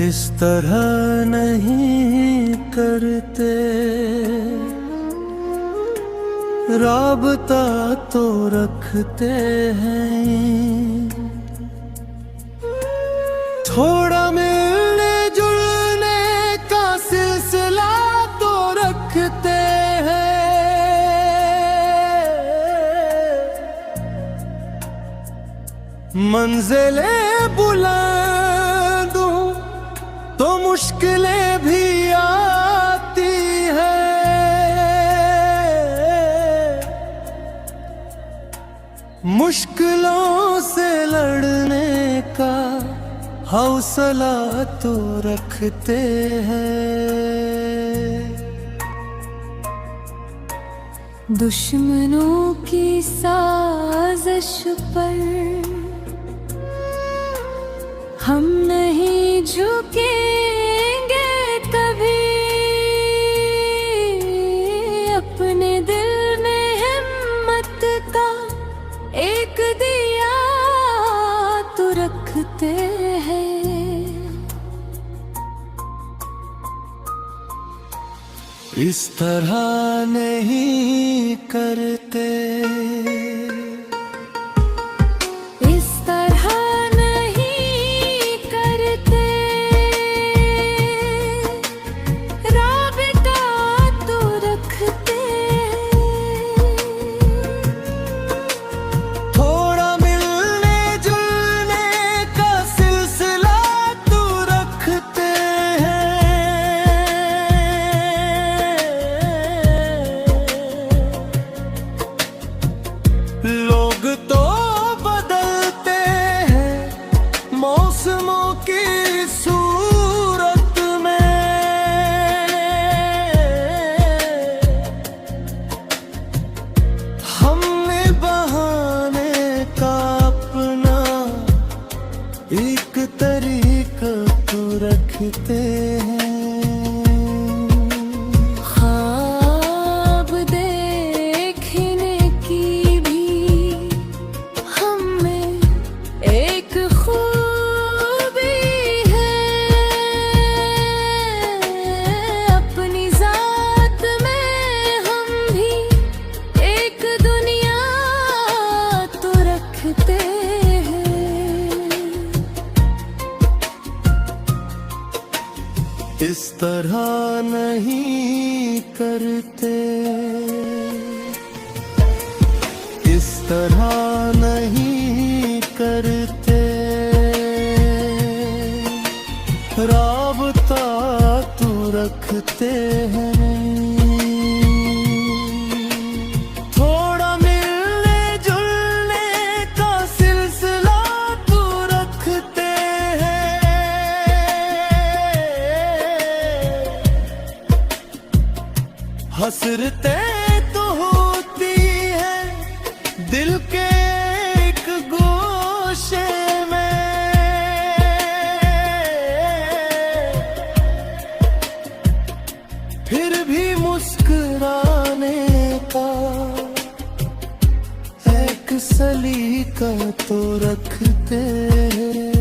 इस तरह नहीं करते, राबता तो रखते हैं। थोड़ा मिलने जुलने का सिलसिला तो रखते हैं। मंजिलें बुलंद तो मुश्किलें भी आती हैं। मुश्किलों से लड़ने का हौसला तो रखते हैं। दुश्मनों की साजिश पर हम नहीं झुकेंगे कभी। अपने दिल में हिम्मत का एक दिया तो रखते हैं। इस तरह नहीं करते, लोग तो बदलते हैं मौसमों की सूरत में। हमने बहाने का अपना एक तरीका तो रखते हैं। इस तरह नहीं करते, इस तरह नहीं करते, राबता तो रखते हैं। हसरतें तो होती है दिल के एक गोशे में। फिर भी मुस्कुराने का एक सलीका तो रखते हैं।